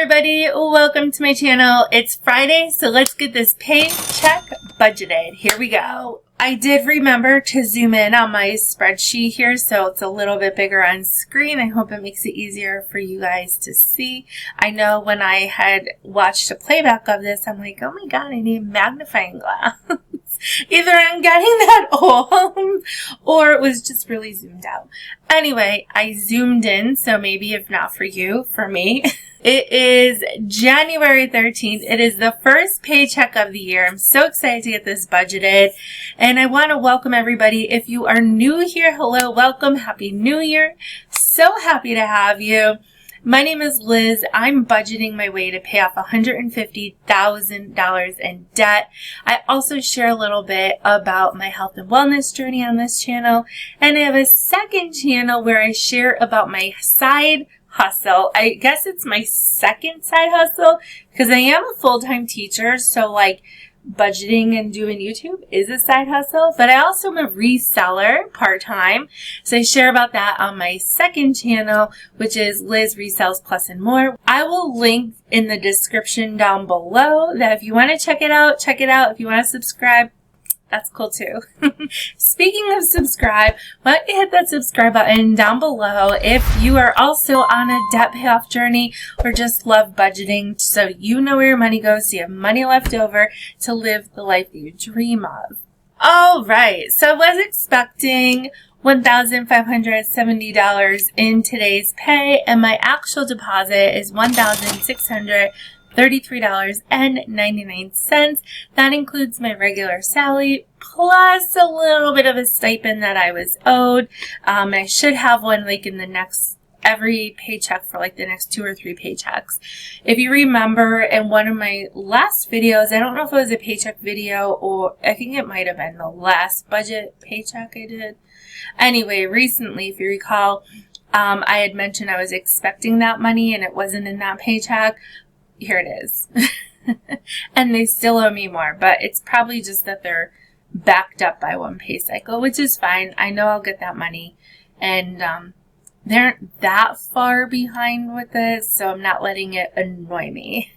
everybody, welcome to my channel. It's Friday, so let's get this paycheck budgeted. Here we go. I did remember to zoom in on my spreadsheet here, so it's a little bit bigger on screen. I hope it makes it easier for you guys to see. I know when I had watched a playback of this, I'm like, oh my god, I need a magnifying glass. Either I'm getting that old or it was just really zoomed out. Anyway, I zoomed in, so maybe if not for you, for me. It is January 13th. It is the first paycheck of the year. I'm so excited to get this budgeted. And I want to welcome everybody. If you are new here, hello, welcome. Happy New Year. So happy to have you. My name is Liz. I'm budgeting my way to pay off $150,000 in debt. I also share a little bit about my health and wellness journey on this channel. And I have a second channel where I share about my side hustle. I guess it's my second side hustle because I am a full-time teacher. So like budgeting and doing YouTube is a side hustle, but I also am a reseller part-time. So I share about that on my second channel, which is Liz Resells Plus and More. I will link in the description down below that if you want to check it out, check it out. If you want to subscribe, that's cool too. Speaking of subscribe, why don't you hit that subscribe button down below if you are also on a debt payoff journey or just love budgeting so you know where your money goes, so you have money left over to live the life that you dream of. All right, so I was expecting $1,570 in today's pay, and my actual deposit is $1,633.99. That includes my regular salary plus a little bit of a stipend that I was owed. I should have one like in the next every paycheck for like the next 2 or 3 paychecks. If you remember in one of my last videos, I don't know if it was a paycheck video or I think it might have been the last budget paycheck I did. Anyway, recently, if you recall, I had mentioned I was expecting that money and it wasn't in that paycheck. Here it is. And they still owe me more, but it's probably just that they're backed up by one pay cycle, which is fine. I know I'll get that money, and they aren't that far behind with this, so I'm not letting it annoy me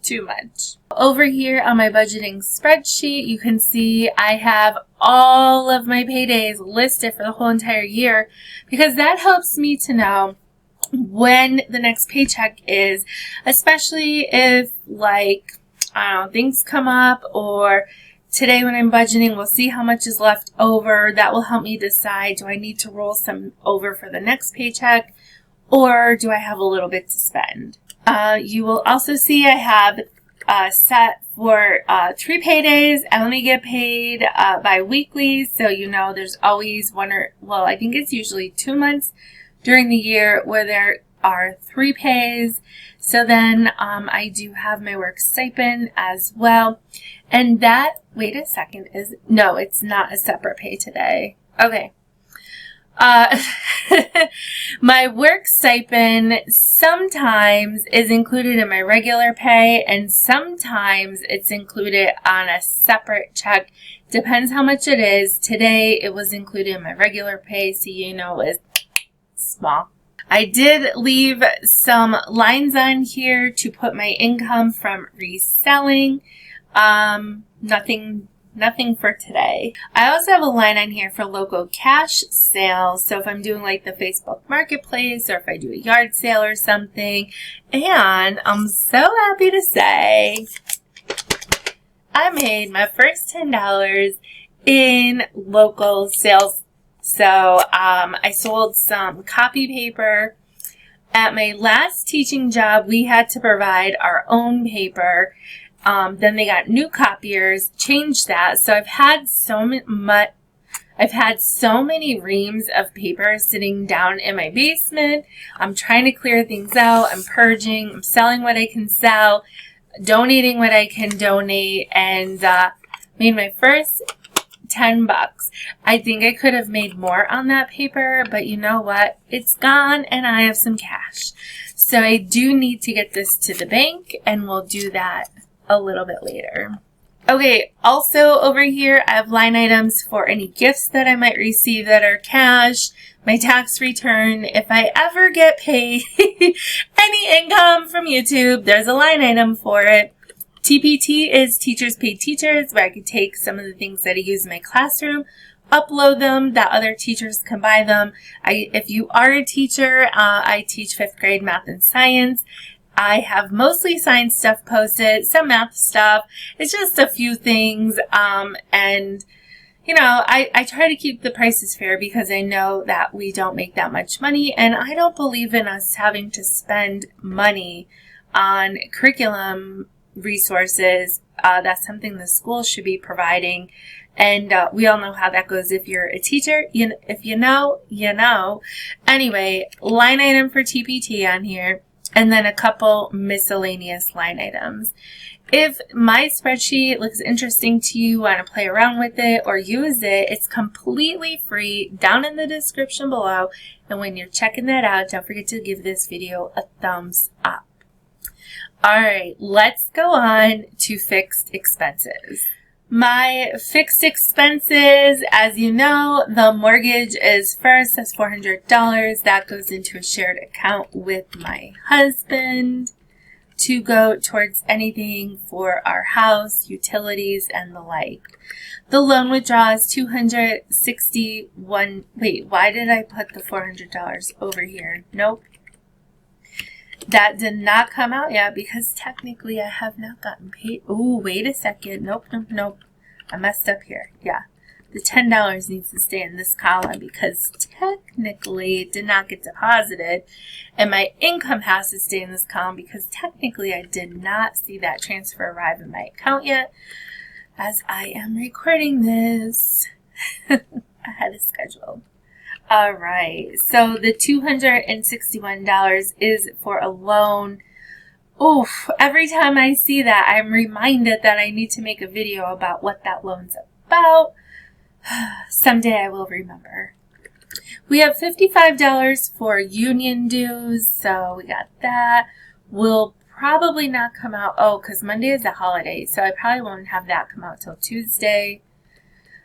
too much. Over here on my budgeting spreadsheet, you can see I have all of my paydays listed for the whole entire year because that helps me to know when the next paycheck is, especially if like, I don't know, things come up, or today when I'm budgeting, we'll see how much is left over. That will help me decide, do I need to roll some over for the next paycheck, or do I have a little bit to spend? You will also see I have set for 3 paydays. I only get paid bi-weekly, so you know there's always one or, well, I think it's usually 2 months during the year where there are 3 pays. So then I do have my work stipend as well. And that, wait a second, no, it's not a separate pay today. Okay. My work stipend sometimes is included in my regular pay and sometimes it's included on a separate check. Depends how much it is. Today it was included in my regular pay, so you know it was small. I did leave some lines on here to put my income from reselling. Nothing for today. I also have a line on here for local cash sales. So if I'm doing like the Facebook Marketplace or if I do a yard sale or something. And I'm so happy to say I made my first $10 in local sales. So I sold some copy paper. At my last teaching job, we had to provide our own paper. Then they got new copiers, changed that. So I've had so many reams of paper sitting down in my basement. I'm trying to clear things out. I'm purging. I'm selling what I can sell, donating what I can donate, and made my first $10. I think I could have made more on that paper, but you know what? It's gone and I have some cash. So I do need to get this to the bank and we'll do that a little bit later. Okay, also over here, I have line items for any gifts that I might receive that are cash, my tax return. If I ever get paid any income from YouTube, there's a line item for it. TPT is Teachers Pay Teachers, where I could take some of the things that I use in my classroom, upload them, that other teachers can buy them. If you are a teacher, I teach 5th grade math and science. I have mostly science stuff posted, some math stuff. It's just a few things. And, you know, I try to keep the prices fair because I know that we don't make that much money. And I don't believe in us having to spend money on curriculum resources. That's something the school should be providing. And we all know how that goes. If you're a teacher, if you know, you know. Anyway, line item for TPT on here. And then a couple miscellaneous line items. If my spreadsheet looks interesting to you, want to play around with it or use it, it's completely free down in the description below. And when you're checking that out, don't forget to give this video a thumbs up. All right, let's go on to fixed expenses. My fixed expenses, as you know, the mortgage is first. That's $400. That goes into a shared account with my husband to go towards anything for our house, utilities, and the like. The loan withdrawal is $261. Wait, why did I put the $400 over here? Nope. That did not come out yet because technically I have not gotten paid. Oh, wait a second. Nope. I messed up here. Yeah. The $10 needs to stay in this column because technically it did not get deposited. And my income has to stay in this column because technically I did not see that transfer arrive in my account yet as I am recording this ahead of schedule. All right, so the $261 is for a loan. Oof, every time I see that, I'm reminded that I need to make a video about what that loan's about. Someday I will remember. We have $55 for union dues, so we got that. Will probably not come out, because Monday is a holiday, so I probably won't have that come out till Tuesday.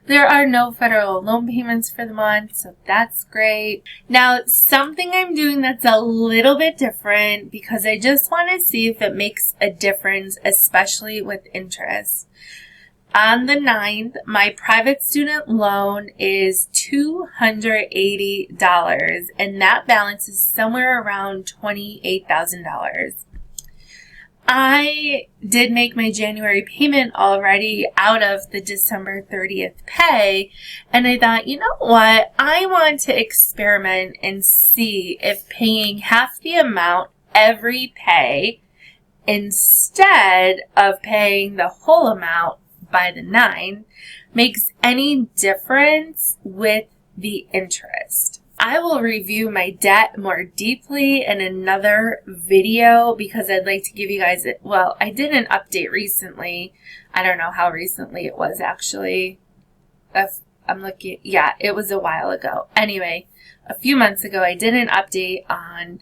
There are no federal loan payments for the month, so that's great. Now, something I'm doing that's a little bit different because I just want to see if it makes a difference, especially with interest. On the 9th, my private student loan is $280, and that balance is somewhere around $28,000. I did make my January payment already out of the December 30th pay, and I thought, you know what, I want to experiment and see if paying half the amount every pay instead of paying the whole amount by the 9 makes any difference with the interest. I will review my debt more deeply in another video because I'd like to give you guys, well, I did an update recently. I don't know how recently it was actually. If I'm looking, yeah, it was a while ago. Anyway, a few months ago, I did an update on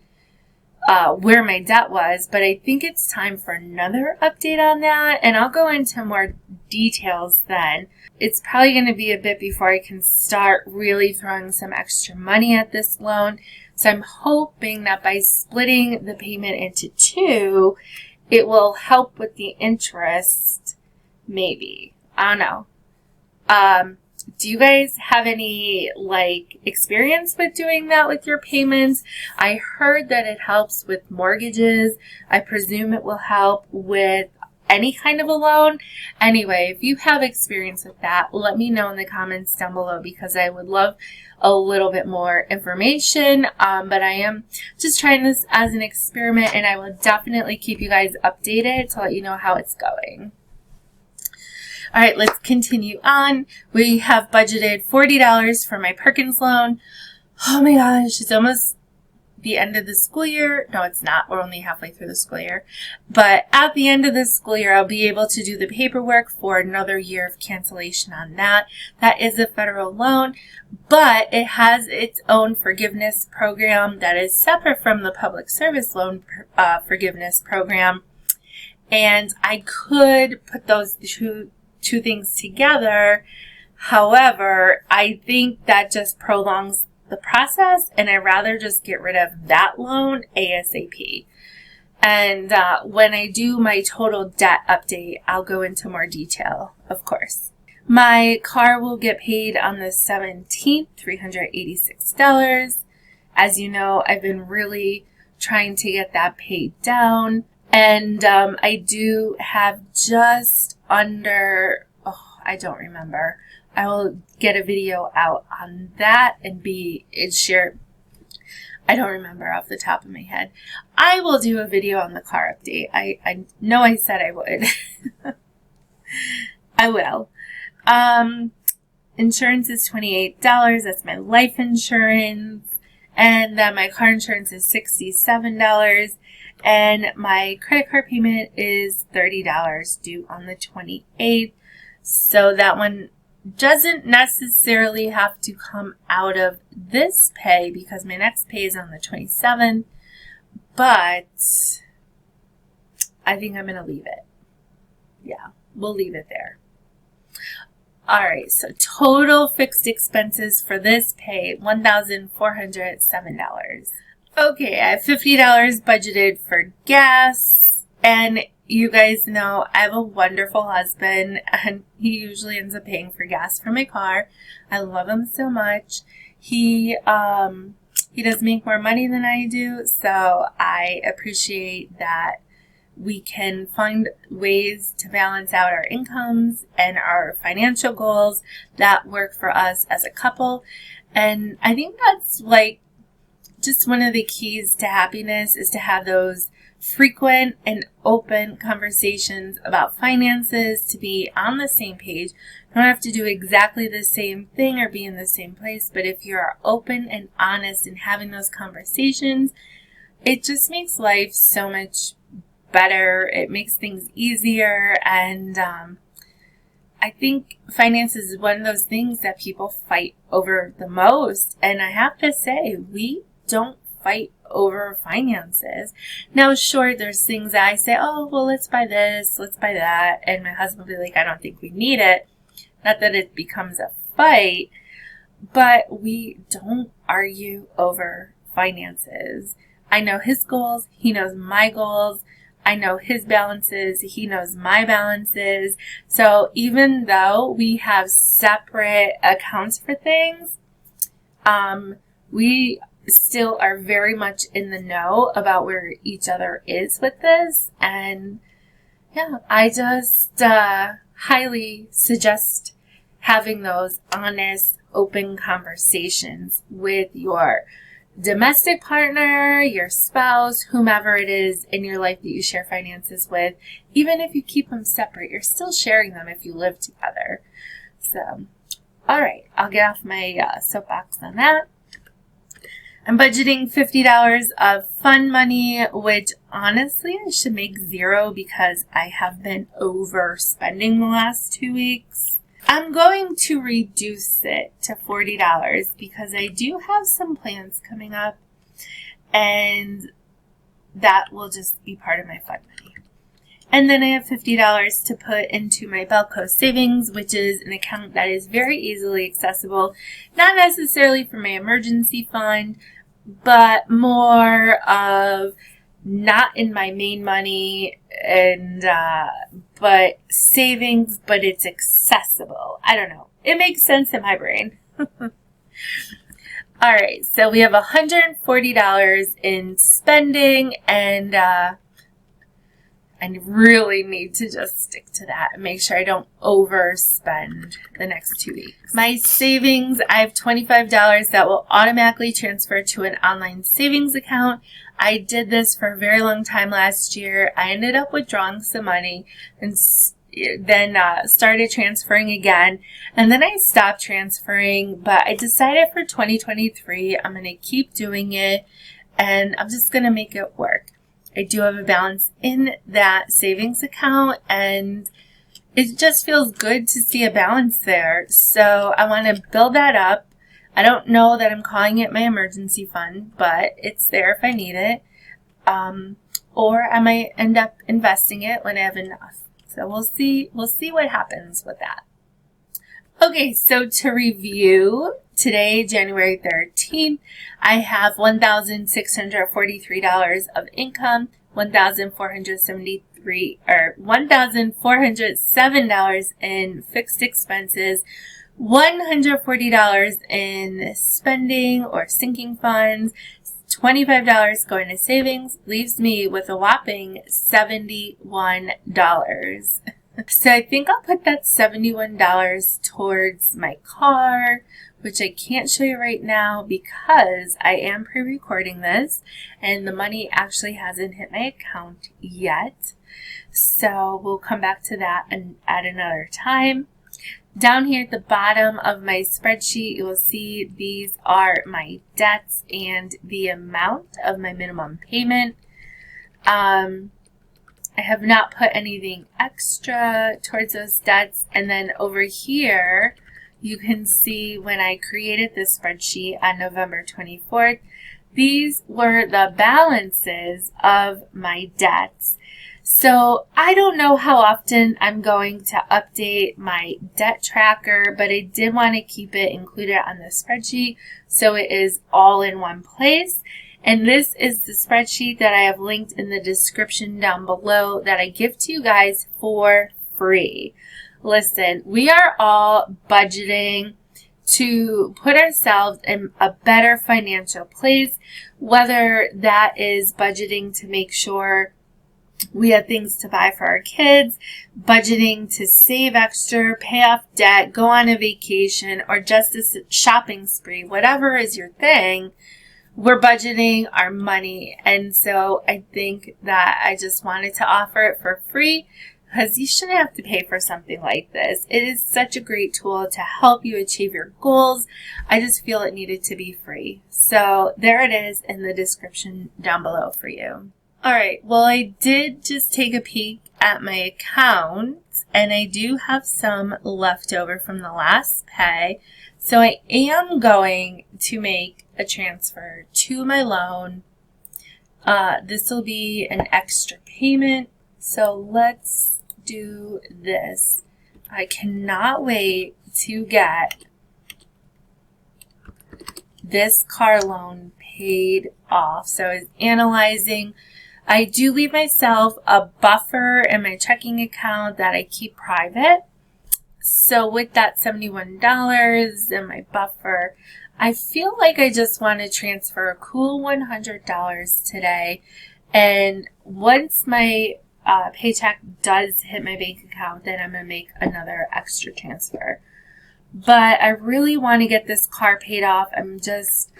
where my debt was, but I think it's time for another update on that, and I'll go into more details then. It's probably going to be a bit before I can start really throwing some extra money at this loan, so I'm hoping that by splitting the payment into 2, it will help with the interest, maybe. I don't know. Do you guys have any, experience with doing that with your payments? I heard that it helps with mortgages. I presume it will help with any kind of a loan. Anyway, if you have experience with that, let me know in the comments down below because I would love a little bit more information. But I am just trying this as an experiment, and I will definitely keep you guys updated to let you know how it's going. All right, let's continue on. We have budgeted $40 for my Perkins loan. Oh my gosh, it's almost the end of the school year. No, it's not. We're only halfway through the school year. But at the end of the school year, I'll be able to do the paperwork for another year of cancellation on that. That is a federal loan, but it has its own forgiveness program that is separate from the public service loan forgiveness program. And I could put those two things together. However, I think that just prolongs the process, and I'd rather just get rid of that loan ASAP. And when I do my total debt update, I'll go into more detail, of course. My car will get paid on the 17th, $386. As you know, I've been really trying to get that paid down. And I do have just under, I don't remember. I will get a video out on that and share. I don't remember off the top of my head. I will do a video on the car update. I know I said I would. I will. Insurance is $28. That's my life insurance. And then my car insurance is $67. And my credit card payment is $30 due on the 28th. So that one doesn't necessarily have to come out of this pay because my next pay is on the 27th. But I think I'm going to leave it. Yeah, we'll leave it there. All right, so total fixed expenses for this pay, $1,407. Okay, I have $50 budgeted for gas, and you guys know I have a wonderful husband, and he usually ends up paying for gas for my car. I love him so much. He does make more money than I do, so I appreciate that we can find ways to balance out our incomes and our financial goals that work for us as a couple. And I think that's like just one of the keys to happiness is to have those frequent and open conversations about finances, to be on the same page. You don't have to do exactly the same thing or be in the same place, but if you're open and honest in having those conversations, it just makes life so much better. It makes things easier, and I think finances is one of those things that people fight over the most, and I have to say, we don't fight over finances. Now, sure, there's things that I say, oh, well, let's buy this, let's buy that, and my husband will be like, I don't think we need it. Not that it becomes a fight, but we don't argue over finances. I know his goals, he knows my goals, I know his balances, he knows my balances. So even though we have separate accounts for things, we still are very much in the know about where each other is with this. And yeah, I just highly suggest having those honest, open conversations with your domestic partner, your spouse, whomever it is in your life that you share finances with. Even if you keep them separate, you're still sharing them if you live together. So, all right, I'll get off my soapbox on that. I'm budgeting $50 of fun money, which honestly I should make $0 because I have been overspending the last 2 weeks. I'm going to reduce it to $40 because I do have some plans coming up, and that will just be part of my fun money. And then I have $50 to put into my Belco savings, which is an account that is very easily accessible, not necessarily for my emergency fund, but more of not in my main money and but savings, but it's accessible. I don't know. It makes sense in my brain. All right, so we have $140 in spending, and I really need to just stick to that and make sure I don't overspend the next 2 weeks. My savings, I have $25 that will automatically transfer to an online savings account. I did this for a very long time last year. I ended up withdrawing some money and then started transferring again. And then I stopped transferring, but I decided for 2023, I'm going to keep doing it, and I'm just going to make it work. I do have a balance in that savings account, and it just feels good to see a balance there. So I want to build that up. I don't know that I'm calling it my emergency fund, but it's there if I need it. Or I might end up investing it when I have enough. So we'll see what happens with that. Okay, so to review, today, January 13th, I have $1,643 of income, $1,407 in fixed expenses, $140 in spending or sinking funds, $25 going to savings, leaves me with a whopping $71. So I think I'll put that $71 towards my car, which I can't show you right now because I am pre-recording this and the money actually hasn't hit my account yet. So we'll come back to that at another time. Down here at the bottom of my spreadsheet, you will see these are my debts and the amount of my minimum payment. I have not put anything extra towards those debts. And then over here, you can see when I created this spreadsheet on November 24th, these were the balances of my debts. So I don't know how often I'm going to update my debt tracker, but I did want to keep it included on the spreadsheet so it is all in one place. And this is the spreadsheet that I have linked in the description down below that I give to you guys for free. Listen, we are all budgeting to put ourselves in a better financial place, whether that is budgeting to make sure we have things to buy for our kids, budgeting to save extra, pay off debt, go on a vacation, or just a shopping spree, whatever is your thing. We're budgeting our money, and so I think that I just wanted to offer it for free because you shouldn't have to pay for something like this. It is such a great tool to help you achieve your goals. I just feel it needed to be free. So there it is in the description down below for you. All right, well, I did just take a peek at my account, and I do have some left over from the last pay. So I am going to make a transfer to my loan. This will be an extra payment. So let's do this. I cannot wait to get this car loan paid off. So I was analyzing. I do leave myself a buffer in my checking account that I keep private. So with that $71 and my buffer, I feel like I just want to transfer a cool $100 today. And once my paycheck does hit my bank account, then I'm going to make another extra transfer. But I really want to get this car paid off. I'm just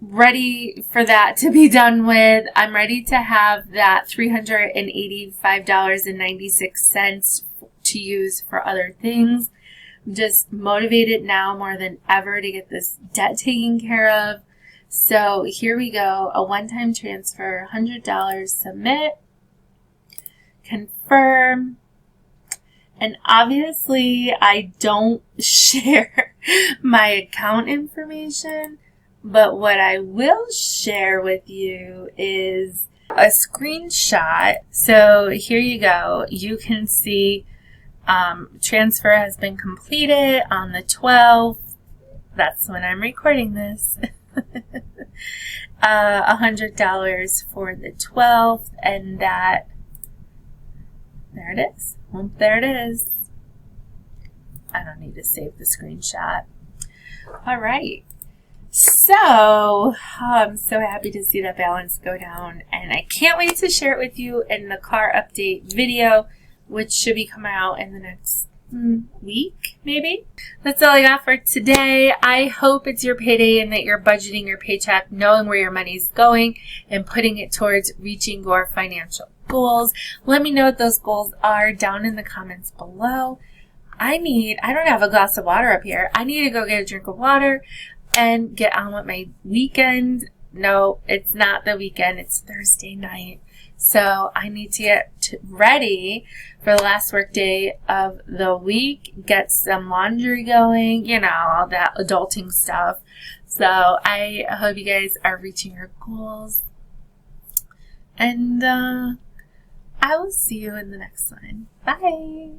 ready for that to be done with. I'm ready to have that $385.96 to use for other things. I'm just motivated now more than ever to get this debt taken care of. So here we go. A one-time transfer, $100, submit, confirm. And obviously I don't share my account information, but what I will share with you is a screenshot. So here you go. You can see transfer has been completed on the 12th. That's when I'm recording this. $100 for the 12th, and that, there it is. Well, there it is. I don't need to save the screenshot. All right. So, I'm so happy to see that balance go down, and I can't wait to share it with you in the car update video, which should be coming out in the next week, maybe. That's all I got for today. I hope it's your payday and that you're budgeting your paycheck, knowing where your money's going, and putting it towards reaching your financial goals. Let me know what those goals are down in the comments below. I don't have a glass of water up here. I need to go get a drink of water and get on with my weekend. No, it's not the weekend. It's Thursday night. So I need to get ready for the last work day of the week, get some laundry going, you know, all that adulting stuff. So I hope you guys are reaching your goals. And I will see you in the next one. Bye.